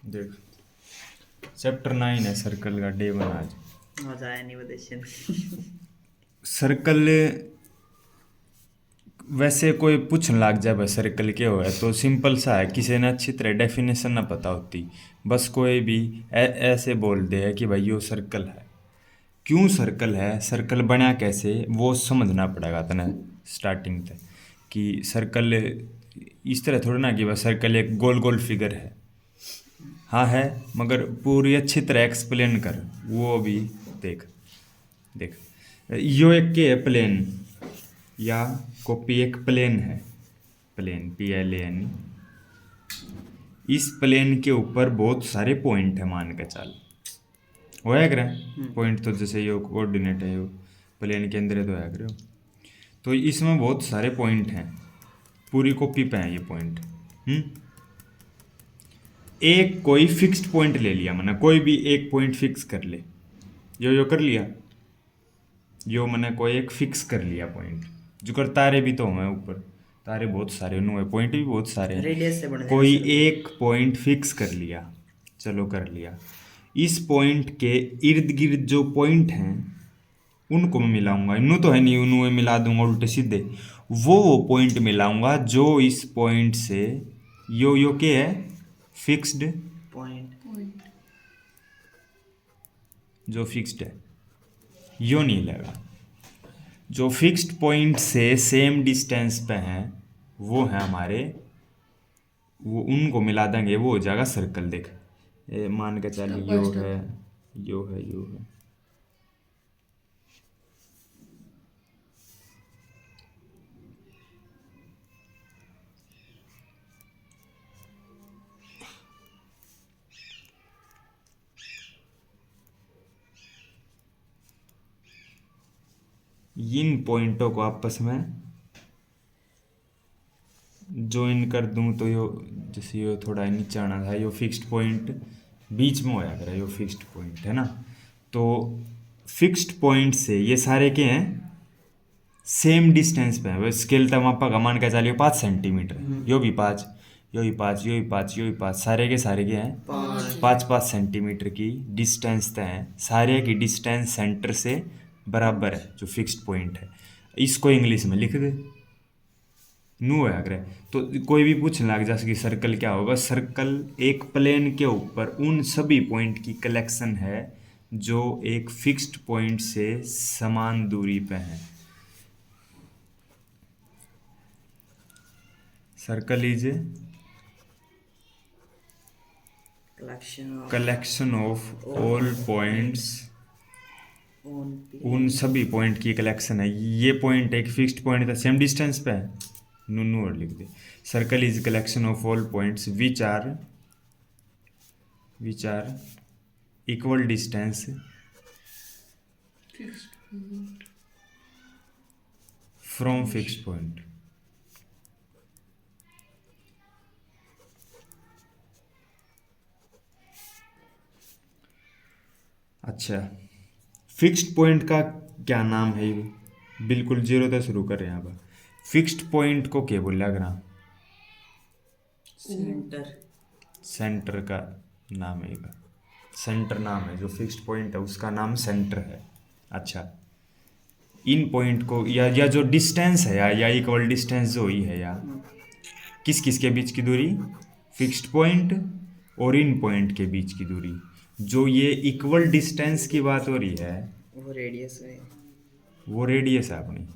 देख, चैप्टर 9 है सर्कल का, डे 1 आज। मजा आया नहीं बदेशन। सर्कल वैसे कोई पूछने लग जाए भाई सर्कल क्या हो है तो सिंपल सा है, किसी ने अच्छी तरह डेफिनेशन ना पता होती, बस कोई भी ऐसे बोल दे है कि भाई यो सर्कल है। क्यों सर्कल है, सर्कल बना कैसे, वो समझना पड़ेगा तने स्टार्टिंग तक। कि सर्कल इस तरह थोड़ा ना कि बस सर्कल एक गोल गोल फिगर है। हाँ है, मगर पूरी अच्छी तरह एक्सप्लेन कर वो भी। देख देख, यो एक के है प्लेन, या कॉपी एक प्लेन है, प्लेन PLAN। इस प्लेन के ऊपर बहुत सारे पॉइंट है, मान के चल वो है करे पॉइंट, तो जैसे यो कोऑर्डिनेट है, यो प्लेन के अंदर है तो है करे। तो इसमें बहुत सारे पॉइंट हैं, पूरी कॉपी पे हैं ये पॉइंट। एक कोई फिक्स्ड पॉइंट ले लिया, मैंने कोई भी एक पॉइंट फिक्स कर ले, यो कर लिया, यो मैंने कोई एक फिक्स कर लिया पॉइंट। जो कर तारे भी तो हैं ऊपर, तारे बहुत सारे नु है, पॉइंट भी बहुत सारे हैं। रेडियस से बढ़ने कोई एक पॉइंट फिक्स कर लिया, चलो कर लिया। इस पॉइंट के इर्द गिर्द जो पॉइंट हैं उनको मैं मिलाऊंगा, इनू तो है नहीं, उन्हें मैं मिला दूंगा उल्टे सीधे। वो पॉइंट मिलाऊंगा जो इस पॉइंट से यो के है फिक्स्ड पॉइंट जो फिक्स्ड है, यो नहीं लेगा। जो फिक्स्ड पॉइंट से सेम डिस्टेंस पे हैं वो है हमारे, वो उनको मिला देंगे, वो हो जाएगा सर्कल। देख मान के चल यो है, यो है, यो है। इन पॉइंटों को आपस में ज्वाइन कर दूं तो यो, जैसे यो थोड़ा नीचे आना था, यो फिक्स्ड पॉइंट बीच में होया करे, यो फिक्स्ड पॉइंट है ना। तो फिक्स्ड पॉइंट से ये सारे के हैं सेम डिस्टेंस पे है, स्केल तक मापा का मान के चलिए 5 सेंटीमीटर, यो भी 5, यो भी 5, यो भी 5, यो भी 5, सारे के हैं 5-5 सेंटीमीटर की डिस्टेंस तय है। सारे की डिस्टेंस सेंटर से बराबर है जो फिक्स्ड पॉइंट है। इसको इंग्लिश में लिख दे, नू है अगर। तो कोई भी पूछने लग जा कि सर्कल क्या होगा, सर्कल एक प्लेन के ऊपर उन सभी पॉइंट की कलेक्शन है जो एक फिक्स्ड पॉइंट से समान दूरी पे है। Circle is collection of all points, उन सभी पॉइंट की कलेक्शन है। ये पॉइंट एक फिक्स्ड पॉइंट था, सेम डिस्टेंस पे है, नू और लिख दे। Circle is collection of all points which are equal distance from fixed point. अच्छा, फिक्स्ड पॉइंट का क्या नाम है, बिल्कुल जीरो से शुरू कर रहे हैं। अब फिक्स्ड पॉइंट को क्या बोला करा, सेंटर का नाम है, सेंटर नाम है। जो फिक्स्ड पॉइंट है उसका नाम सेंटर है। अच्छा, इन पॉइंट को या जो डिस्टेंस है या इक्वल डिस्टेंस जो ही है, या किस किस के बीच की दूरी, फिक्स्ड पॉइंट और इन पॉइंट के बीच की दूरी। जो ये इक्वल डिस्टेंस की बात हो रही है वो रेडियस है, वो रेडियस है अपनी,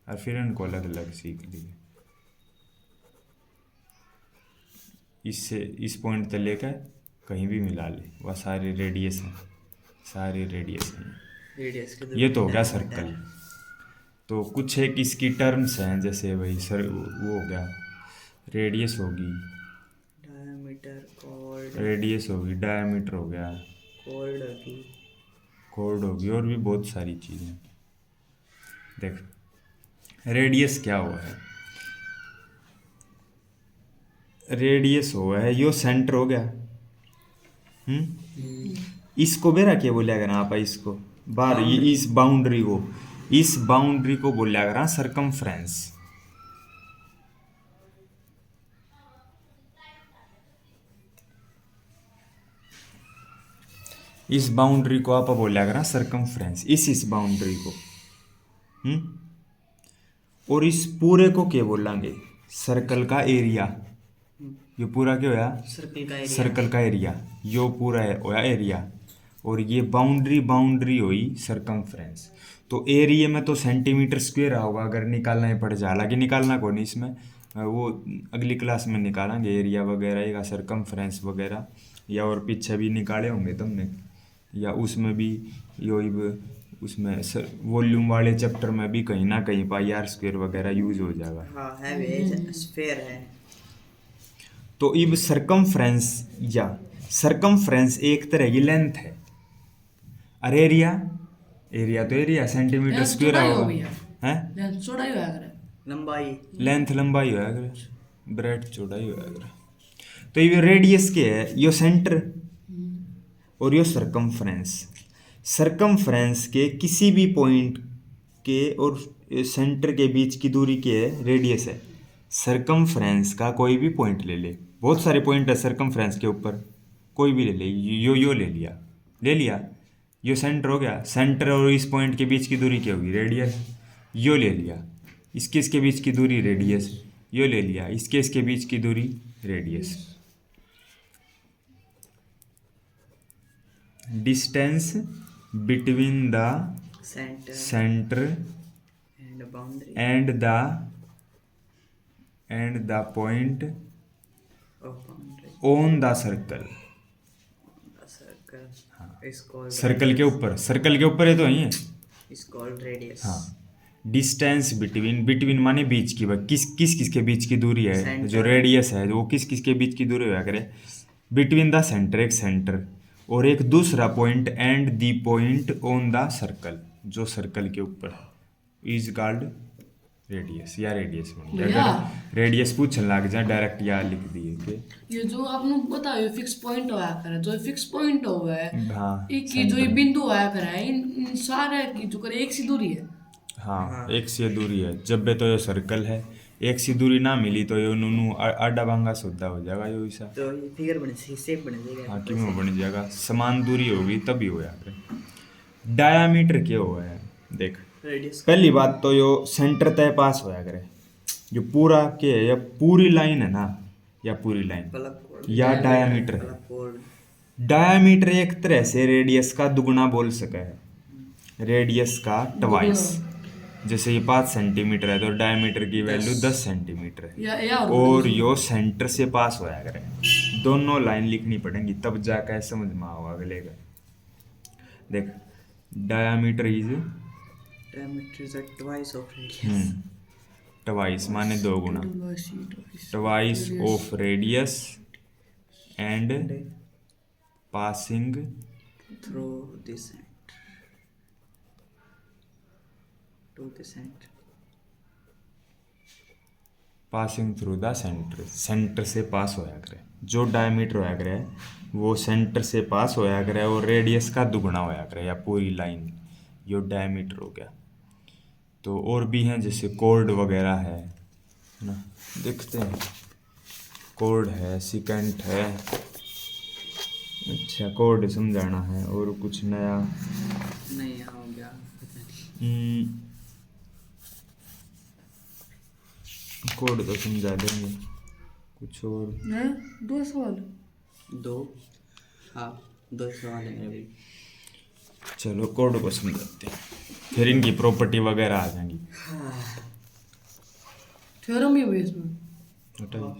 और फिर इनको अलग अलग सीख लिए। इससे इस पॉइंट तक लेकर कहीं भी मिला ले, वह सारे रेडियस हैं, सारे रेडियस हैं। ये तो हो गया सर्कल। तो कुछ एक इसकी टर्म्स हैं, जैसे भाई सर वो हो गया, रेडियस होगी, रेडियस होगी, डायमीटर हो गया, कोड होगी, और भी बहुत सारी चीज़ें। देख रेडियस क्या हुआ है, रेडियस हुआ है यो सेंटर हो गया। इसको बेरा क्या बोलिया करा आप, इसको बाहर इस बाउंड्री को बोलिया करा सरकमफ्रेंस। इस बाउंड्री को आप बोला करा सरकमफ्रेंस, इस बाउंड्री को। और इस पूरे को क्या बोलेंगे? सर्कल का एरिया। ये पूरा क्या होया? सर्कल का एरिया। सर्कल का एरिया, यो पूरा है होया एरिया। और ये बाउंड्री हुई सरकमफ्रेंस। तो एरिया में तो सेंटीमीटर स्क्वायर होगा अगर निकालना ही पड़ जाए, हालांकि निकालना को नहीं इसमें, वो अगली क्लास में निकालेंगे एरिया वगैरह या सरकमफ्रेंस वगैरह, या और पीछे भी निकाले होंगे तुमने, या उसमें भी यो उसमें वॉल्यूम वाले चैप्टर में भी कहीं ना कहीं पाई आर स्क्वायर वगैरह यूज हो जाएगा। हाँ है वे स्फीयर है। तो इब सरकमफ्रेंस या सरकमफ्रेंस एक तरह की लेंथ है, अरे एरिया तो एरिया सेंटीमीटर लेंथ स्क्वायर चौड़ाई होगा हो गया। हैं, लेंथ चौड़ाई होया करे। लंबाई। लेंथ लंबाई होया करे, ब्रेड चौड़ाई होया करे। तो ये रेडियस के है, यो सेंटर और यो सरकमफ्रेंस। सरकमफ्रेंस के किसी भी पॉइंट के और सेंटर के बीच की दूरी के है रेडियस है। सरकमफ्रेंस का कोई भी पॉइंट ले ले, बहुत सारे पॉइंट है सरकमफ्रेंस के ऊपर, कोई भी ले ले, यो ले लिया, यो सेंटर हो गया। सेंटर और इस पॉइंट के बीच की दूरी क्या होगी? रेडियस। यो ले लिया, इसके बीच की दूरी रेडियस, यो ले लिया, इसके बीच की दूरी radius. Distance between the centre and boundary and the point of boundary on the circle. Circle is called circle के ऊपर है तो यही है। Is called radius. हाँ, डिस्टेंस बिटवीन माने बीच की, किसके बीच की दूरी है, Center. जो रेडियस है वो किसके बीच की दूरी होया करे? बिटवीन द सेंटर, एक सेंटर और एक दूसरा point, and the point on the circle, जो सर्कल के ऊपर इज कॉल्ड रेडियस या रेडियस। भैया। अगर रेडियस पूछने लग जाए डायरेक्ट या लिख दिए के। ये जो आपने बताया फिक्स पॉइंट होया करे, जो फिक्स पॉइंट हुआ है, हाँ, एक की जो ये बिंदु होया करे है, इन सारे की जो करे एक सी दूरी है। हाँ, एक सी दूरी है। जब भी तो ये सर्कल है, एक सी दूरी ना मिली तो ये नूनू आडा भांगा सोधा हो जाएगा यो ऐसा। तो ये फिगर बन शेप बन जाएगा। हाँ, क्यों बन जाएगा? समान दूरी होगी तभी हो जाएगा। डायामीटर क्या हुआ है देख, रेडियस। पहली बात तो यो सेंटर तय पास होया करे, जो पूरा के है या पूरी लाइन है ना, या पूरी लाइन या डायामीटर है। डायामीटर एक तरह से रेडियस का दुगुना बोल सके है, रेडियस का ट्वाइस। जैसे ये 5 सेंटीमीटर है तो डायमीटर की वैल्यू 10 सेंटीमीटर है। और यो सेंटर से पास होया करे, दोनों लाइन लिखनी पड़ेंगी तब जाकर समझ में आओ अगले का। देख, diameter is twice of radius. Twice माने दो गुना, twice of radius and passing through the centre to the centre. Passing through the centre, centre से पास होया करे। जो डायमीटर होया करे वो सेंटर से पास होया करे और रेडियस का दुगुना होया करे, या पूरी लाइन, यो डायमीटर हो गया। तो और भी हैं जैसे कॉर्ड वगैरह है ना, देखते हैं। कॉर्ड है, सिकेंट है, अच्छा कॉर्ड समझाना है। और कुछ नया नहीं हो गया, पता नहीं। कोड तो समझा देंगे, कुछ और दो सवाल। हाँ, 2 सवाल है मेरे भी। चलो कोड को समझाते हैं, फिर इनकी प्रॉपर्टी वगैरह आ जाएंगी। थ्योरम भी है इसमें। हटाइए।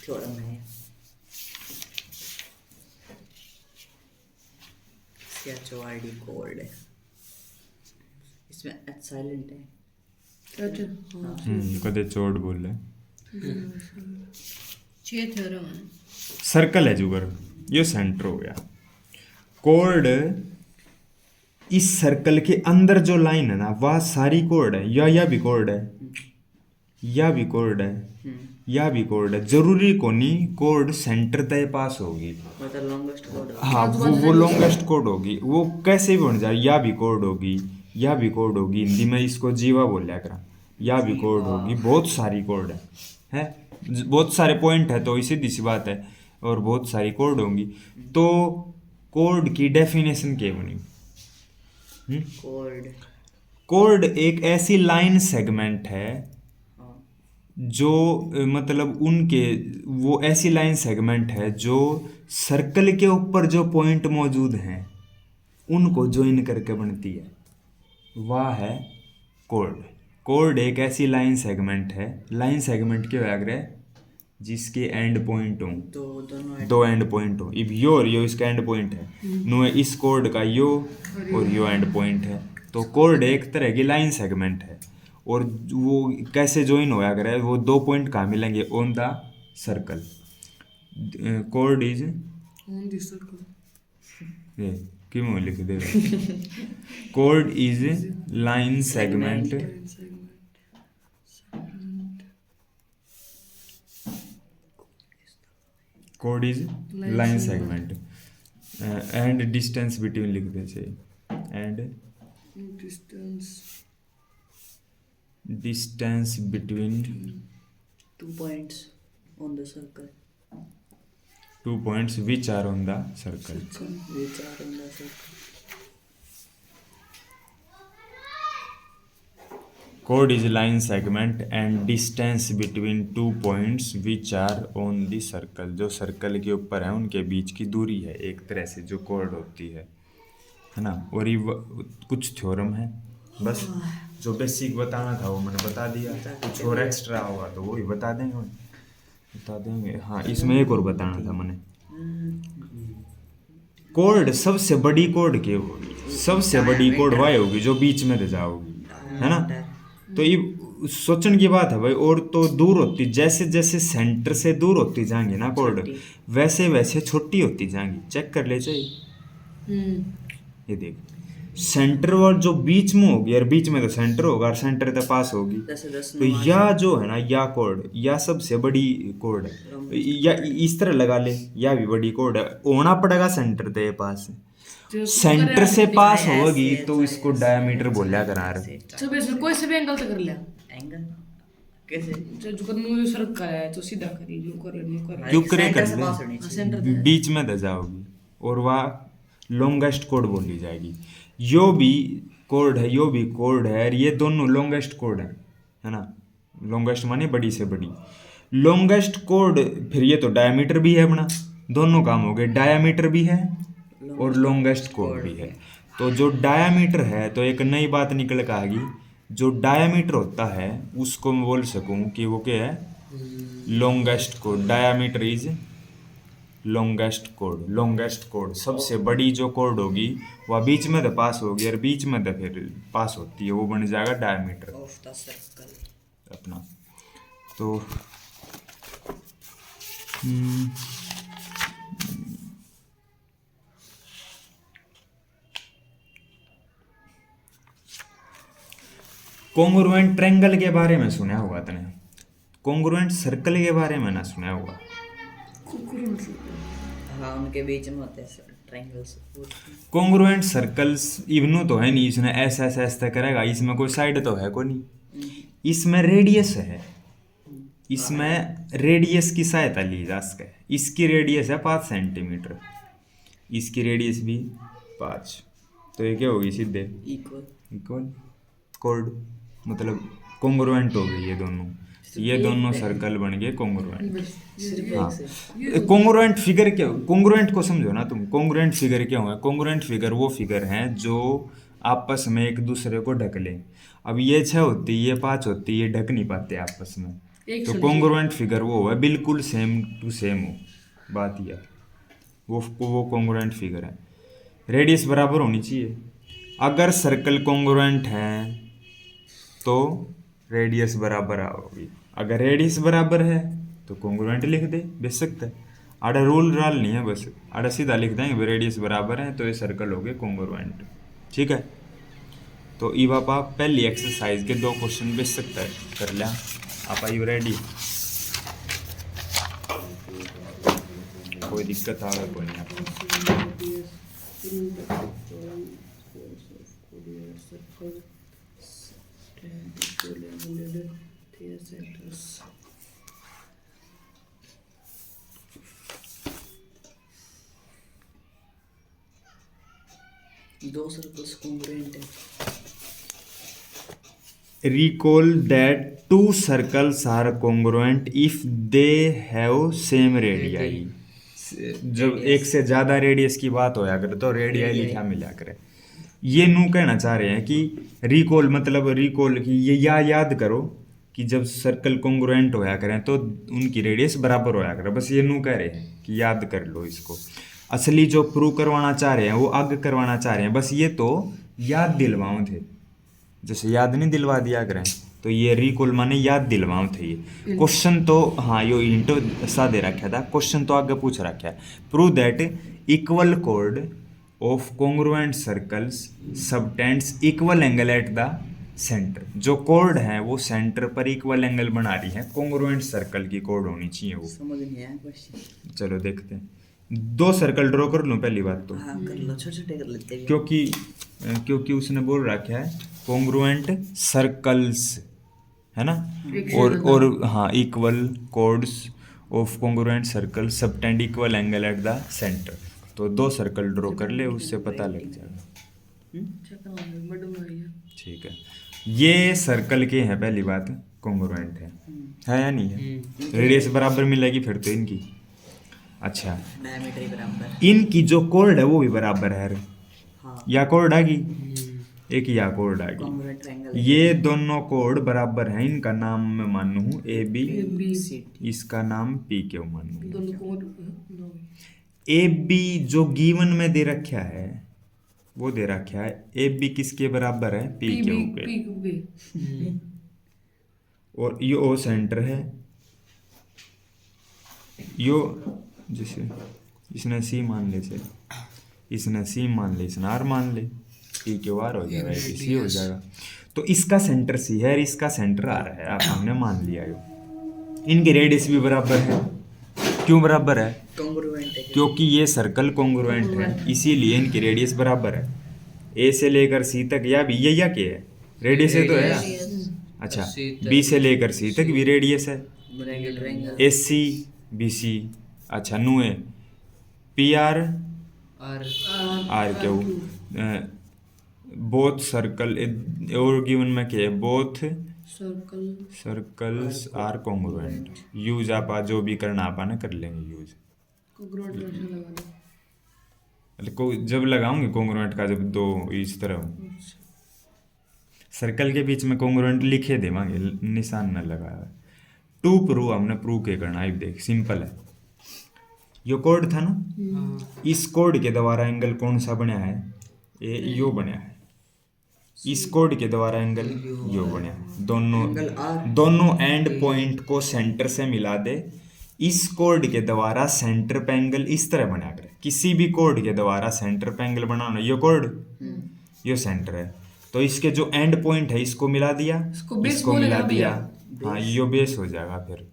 थ्योरम है CHORD कोड है, इसमें H साइलेंट है। कदे चोट बोल रहे। 6 थ्योरम है। सर्कल है जुगर, ये सेंटर हो गया। कोड इस सर्कल के अंदर जो लाइन है ना वह सारी कोड है, या भी कोड है, या भी कोड है, या भी कोड है। जरूरी को नहीं कोड सेंटर तय पास होगी, मतलब लॉन्गेस्ट कोड। हाँ, वो लॉन्गेस्ट कोड होगी। वो कैसे भी बन जाए, या भी कोड होगी, या भी कोड होगी। हिंदी में इसको जीवा बोलिया करा, या भी कोड होगी। बहुत सारी कोड है, बहुत सारे पॉइंट है तो सीधी सी बात है, और बहुत सारी कोड होंगी। तो कोड की डेफिनेशन क्या बनी? कोड। कोड एक ऐसी लाइन सेगमेंट है हाँ। जो मतलब उनके वो ऐसी लाइन सेगमेंट है जो सर्कल के ऊपर जो पॉइंट मौजूद हैं उनको ज्वाइन करके बनती है, वह है कोड। कोड एक ऐसी लाइन सेगमेंट है, लाइन सेगमेंट क्या होया करे जिसके एंड पॉइंट हो, तो दोनों दो एंड पॉइंट हो। इब यो और यो इसका एंड पॉइंट है, नो इस कोड का यो और यो एंड पॉइंट है। तो कोड एक तरह की लाइन सेगमेंट है, और वो कैसे ज्वाइन होया करे, वो दो पॉइंट कहाँ मिलेंगे, on the circle. Code is on this circle. ये क्यों लिख दे code is line segment code is line segment and distance between लिख दे चाहिए, and distance between 2 points on the circle. 2 points which are on the circle. Which are on the circle. Chord is line segment and distance between 2 points which are on the circle. जो circle के ऊपर है उनके बीच की दूरी है एक तरह से जो chord होती है ना। और ये कुछ थ्योरम है, बस जो बेसिक बताना था वो मैंने बता दिया, कुछ और एक्स्ट्रा होगा तो वो ही बता देंगे। हाँ, इसमें एक और बताना था मैंने। कोड सबसे बड़ी कोड के होगी, सबसे बड़ी कोड वाई होगी जो बीच में रह जाओगी, है ना। तो ये सोचने की बात है भाई। और तो दूर होती, जैसे जैसे सेंटर से दूर होती जाएंगी ना कोड, वैसे वैसे छोटी होती जाएंगी। चेक कर ले चाहिए, ये देख सेंटर और जो बीच में होगी, और बीच में तो सेंटर होगा और सेंटर के पास होगी, तो या जो है ना या कोड या सबसे बड़ी कोड है, या इस तरह लगा ले, या भी बड़ी कोड है, होना पड़ेगा सेंटर के पास। सेंटर से पास होगी तो इसको डायमीटर बोलिया करा रहे। सब ऐसे कोई से भी एंगल से कर लिया, एंगल कैसे? जो करने सर्कल है तो सीधा करी, जो करे नहीं करे क्यों करे सेंटर कर से ले, पास होनी चाहिए। सेंटर बीच में दे जाओगी और वह लॉन्गेस्ट कोड बोली जाएगी। यो भी कोड है, यो भी कोड है, और ये दोनों लॉन्गेस्ट कोड है ना। लॉन्गेस्ट माने बड़ी से बड़ी, लॉन्गेस्ट कोड। फिर ये तो डायमीटर भी है अपना, दोनों काम हो गए, डायमीटर भी है और लॉन्गेस्ट कोड भी है। तो जो डायमीटर है, तो एक नई बात निकल कर आएगी, जो डायमीटर होता है उसको मैं बोल सकूं कि वो क्या है, longest code. Diameter is longest code. Longest code सबसे बड़ी जो कोड होगी वह बीच में तो पास होगी, और बीच में तो फिर पास होती है, वो बन जाएगा डायमीटर ऑफ द सर्कल अपना। तो कॉन्ग्रुएंट ट्रायंगल के बारे में सुना होगा तने, कॉन्ग्रुएंट सर्कल के बारे में ना सुना होगा। हाँ, उनके बीच में होते हैं ट्रायंगल्स। कॉन्ग्रुएंट सर्कल्स इवनू तो है नहीं, इसने ऐसा ऐसा ऐसा करेगा, इसमें कोई साइड तो है को नहीं, इसमें रेडियस है, इसमें रेडियस की सहायता ली जा सके। इसकी रेडियस है 5 सेंटीमीटर, इसकी रेडियस भी 5, तो ये क्या होगी सीधे इक्वल कोड, मतलब कॉन्ग्रुएंट हो गई ये दोनों सर्कल बन गए कॉन्ग्रुएंट। हाँ, कॉन्ग्रुएंट फिगर क्या, कॉन्ग्रुएंट को समझो ना तुम। कॉन्ग्रुएंट फिगर क्या होगा? कॉन्ग्रुएंट फिगर वो फिगर हैं जो आपस में एक दूसरे को ढक लें। अब ये 6 होती, ये 5 होती, ये ढक नहीं पाते आपस में, तो कॉन्ग्रुएंट फिगर वो है बिल्कुल सेम टू सेम हो बात यार, वो कॉन्ग्रुएंट फिगर है। रेडियस बराबर होनी चाहिए। अगर सर्कल कॉन्ग्रुएंट है तो रेडियस बराबर होगी, अगर रेडियस बराबर है तो कॉन्ग्रुएंट लिख दे, बेशक है। आड़ा रूल राल नहीं है, बस आड़ा सीधा लिख देंगे रेडियस बराबर है तो ये सर्कल हो गए कॉन्ग्रुएंट, ठीक है। तो ई बापा पहली एक्सरसाइज के 2 क्वेश्चन बेशक कर लिया आप। Are you ready? कोई दिक्कत आ रहा कोई नहीं आपको? दो सर्कल्स कॉन्ग्रुएंट है। recall that two circles are congruent if they have same radii। जब एक से ज्यादा रेडियस की बात होया करे तो रेडियाई लिखा मिला करे। ये नू कहना चाह रहे हैं कि रिकॉल मतलब रिकॉल की ये याद करो कि जब सर्कल कॉन्ग्रुएंट होया करें तो उनकी रेडियस बराबर होया करे। बस ये नू कह रहे हैं कि याद कर लो इसको। असली जो प्रूव करवाना चाह रहे हैं वो आगे करवाना चाह रहे हैं, बस ये तो याद दिलवाऊं थे। जैसे याद नहीं दिलवा दिया करें तो ये रिकॉल माने याद दिलवाऊं थे। ये क्वेश्चन तो हाँ यो इंटो सा दे रखा था, क्वेश्चन तो आगे पूछ रखा है। Prove that equal code of congruent circles subtends equal angle at the centre. जो कोड है वो सेंटर पर इक्वल एंगल बना रही है। कॉन्ग्रुएंट सर्कल की कोड होनी चाहिए वो। समझ नहीं आया क्वेश्चन। चलो देखते हैं। दो सर्कल ड्रॉ कर लूं पहली बात तो। हाँ कर लो, छोटे छोटे कर लेते हैं। क्योंकि उसने बोल रखा है कॉन्ग्रुएंट सर्कल्स, है ना। और हाँ equal codes of congruent circle subtend equal angle at the centre. तो दो सर्कल ड्रॉ कर ले, उससे पता लग जाएगा। ठीक है, ये सर्कल के हैं पहली बात, कॉन्ग्रुएंट है या नहीं है। रेडियस बराबर मिलेगी फिर तो इनकी। अच्छा, डायमीटर बराबर, इनकी जो कोड है वो भी बराबर है। हाँ या कोड आ गई, एक या कोड आ गई। कॉन्ग्रुएंट ट्रायंगल ये दोनों कोड बराबर हैं। इनका नाम मैं मानूं ए बी, सी। इसका नाम पी क्यू मानूं। दोनों को ए बी जो गिवन में दे रखा है वो दे रखा है ए बी किसके बराबर है, पी क्यू पे। और यो सेंटर है, यो जैसे इसने सी मान ले, से इसने सी मान ले, इसने आर मान ले, पी क्यू आर हो जाएगा, ए बी सी हो जाएगा। तो इसका सेंटर सी है और इसका सेंटर आर है, आप हमने मान लिया। यो इनकी रेडियस भी बराबर है। क्यों बराबर है? कॉन्ग्रुएंट है क्योंकि ये सर्कल कॉन्ग्रुएंट है, इसीलिए इनकी रेडियस बराबर है। ए से लेकर सी तक या भी ये या क्या है, रेडियस है तो है। अच्छा, बी से लेकर सी तक भी रेडियस है, triangle S C B C. अच्छा नू है P R R Q. Both circle और गिवन में क्या है, both circles are congruent. Use आप जो भी करना आप ना कर लेंगे यूज। जब लगाऊंगे कॉन्ग्रुएंट का, जब दो इस तरह सर्कल के बीच में कॉन्ग्रुएंट लिखे देवांगे, निशान न लगाया। टू प्रूव हमने प्रूव के करना है। देख सिंपल है, यो कोड था ना, इस कोड के द्वारा एंगल कौन सा बना है, ये यो बना है। इस कोड के द्वारा एंगल यो बना है। दोनों एंड पॉइंट को सेंटर से मिला दे। इस कोड के द्वारा सेंटर पे एंगल इस तरह बना करे। किसी भी कोड के द्वारा सेंटर पे एंगल बनाना, यो कोड यो सेंटर है, तो इसके जो एंड पॉइंट है इसको मिला दिया, इसको मिला दिया, हाँ यो बेस हो जाएगा। फिर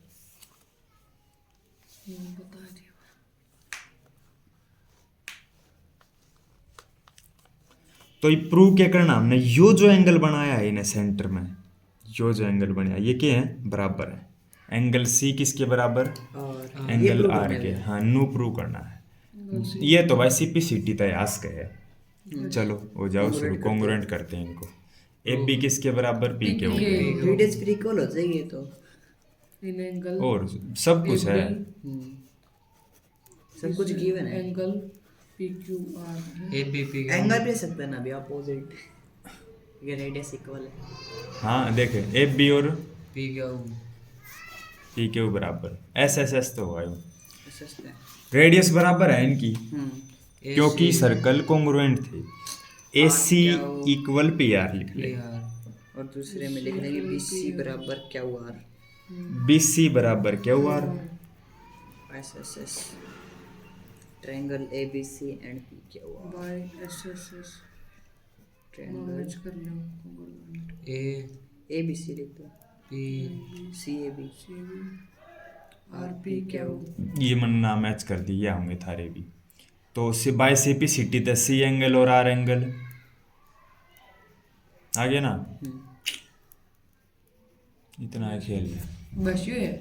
तो ये प्रूव क्या करना हमने, यो जो एंगल बनाया है इन्हें सेंटर में, यो जो एंगल बनाया ये क्या है, बराबर है। एंगल सी किसके बराबर, एंगल आर के। हाँ नो प्रूव करना है। ये तो भाई सिंपलिसिटी तयास का है। चलो हो जाओ शुरू, कॉन्ग्रुएंट करते हैं इनको। ए बी किसके बराबर, पी के ऊपर। रेडियस भी इक्वल हो जाएगी तो, और सब कुछ है, सब कुछ गिवन है। Angle P Q R angle भी सकते हैं ना अभी अपोजिट, ये रेडियस इक्वल है। हाँ देखे ए बी और पी के बराबर, एस एस एस तो हुआ है। सस्ता है। रेडियस बराबर है इनकी, क्योंकि सर्कल कॉन्ग्रुएंट थे। ए सी इक्वल पी आर लिख ले, और दूसरे में लिख देंगे बी सी बराबर क्यू आर। बी सी बराबर Q R, S S S triangle A B C and P Q R by S S S triangle कर लो। ए बी सी लिख दो, P C A B R P Q. ये मन ना match कर दिया होंगे थारे भी। तो बाय सिंपलिसिटी तो सी एंगल और आर एंगल आ गया ना, इतना है खेल है। बस ये है।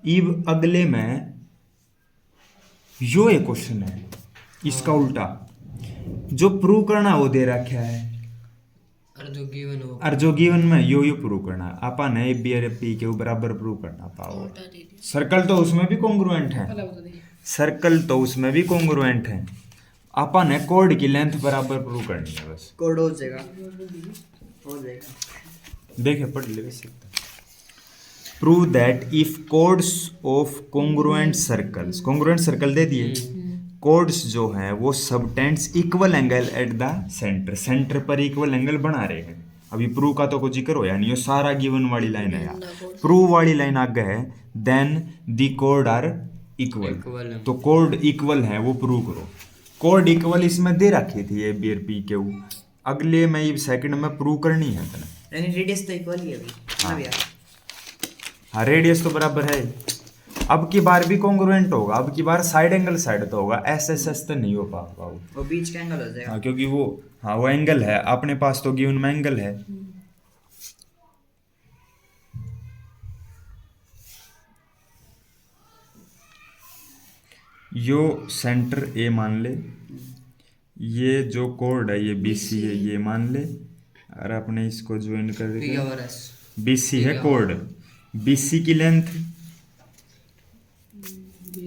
अब अगले में यो एक क्वेश्चन है इसका उल्टा, जो प्रूव करना वो दे रखा है और जो गिवन में यो प्रूव करना अपन है बी और पी के बराबर प्रूव करना पाओ। सर्कल तो उसमें भी कॉन्ग्रुएंट है, सर्कल तो उसमें भी कॉन्ग्रुएंट है, अपन है कोड की लेंथ बराबर प्रूव करनी है बस। कोड हो जाएगा, हो जाएगा, देखे पढ़ ले वैसे। Prove that if chords of congruent circles, congruent circle दे दिए, कोड्स जो हैं वो subtends equal angle at the centre, centre पर इक्वल एंगल बना रहे हैं। अभी प्रूव का तो कोई जिक्र हो या नहीं, ये सारा गिवन वाली लाइन है, प्रूव वाली लाइन आगे है, देन दी कोड आर इक्वल, तो कोड इक्वल है वो प्रूव करो। कोड इक्वल इसमें दे रखी थी ए बी और पी के, अगले में ये सेकंड में प्रूव करनी है तने। यानी रेडियस तो इक्वल ही है अभी। हाँ। भैया हाँ रेडियस तो बराबर है, अब की बार भी कॉन्ग्रुएंट होगा, अब की बार साइड एंगल साइड तो होगा, एस एस एस तो नहीं हो पाएगा वो बीच का एंगल हो जाएगा। हाँ क्योंकि वो हाँ वो एंगल है अपने पास तो गिवन में एंगल है। यो सेंटर ए मान ले, ये जो कोड है ये बी सी है ये मान ले, और अपने इसको ज्वाइन कर देते, बी सी है कोड, बी सी की length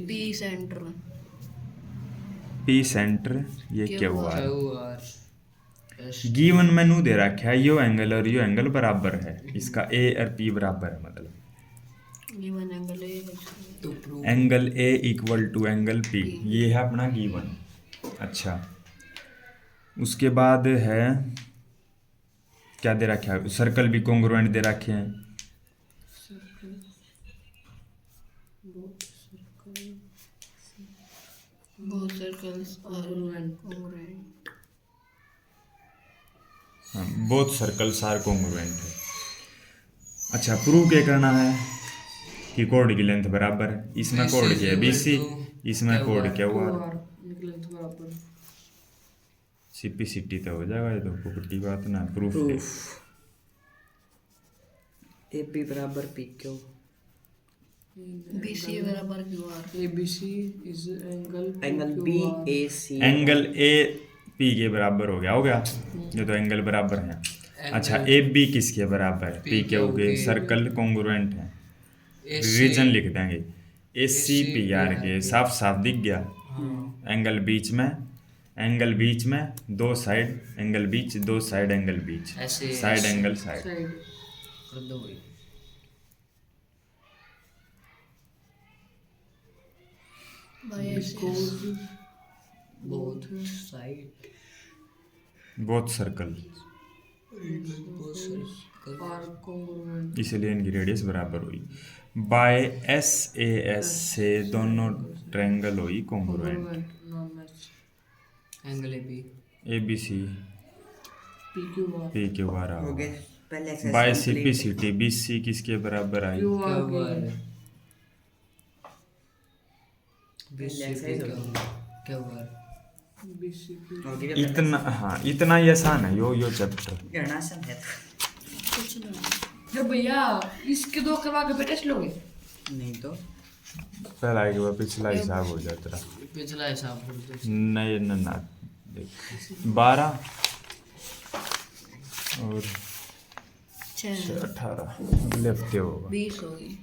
P centre, P centre ये क्या हुआ गिवन मेनू दे रखा है, यो एंगल और यो एंगल बराबर है, इसका ए और पी बराबर है, मतलब given angle angle A equal to angle P, ये है अपना गिवन। अच्छा उसके बाद है क्या दे रखा है, सर्कल भी कॉन्ग्रुएंट दे रखे हैं, both circles are congruent। हाँ बोथ सर्कल्स आर कॉन्ग्रुएंट है। अच्छा प्रूव क्या करना है कि कोड की लेंथ बराबर है, इसमें कोड क्या है बी सी, इसमें कोड क्या हुआ सीपी सिटी तो हो जाएगा, ये तो पुकटी बात ना। प्रूफ ए पी बराबर पी क्यू, BC बराबर QR, ABC is angle B A C, angle A P के बराबर हो गया, ये तो एंगल बराबर है। अच्छा ए बी किसके बराबर है, पी क्यू के, सर्कल कॉन्ग्रुएंट है, रीजन लिख देंगे ए सी पी आर के, साफ साफ दिख गया। एंगल बीच में, एंगल बीच में दो साइड, एंगल बीच दो side, angle beach side angle side, both side, both circle, are congruent। इसलिए इनकी रेडियस बराबर हुई। बाय एस ए एस से दोनों ट्रायंगल हुई congruent, angle A B, A B C PQR P Q R हो आ। गए पहले exercise by C P C T B C किसके बराबर आई, QR के क्या हुआ BC की हो गया। इतना हाँ इतना ही आसान है यो चैप्टर। गणना से है कुछ नहीं। अरे भैया इसके दो करवा के पे टेस्ट लोगे? नहीं तो पहला के बाद पिछला हिसाब हो जाता रहा, पिछला हिसाब बोलते नहीं ना देख 12 और 18 लेफ्ट होगा 20 होगी।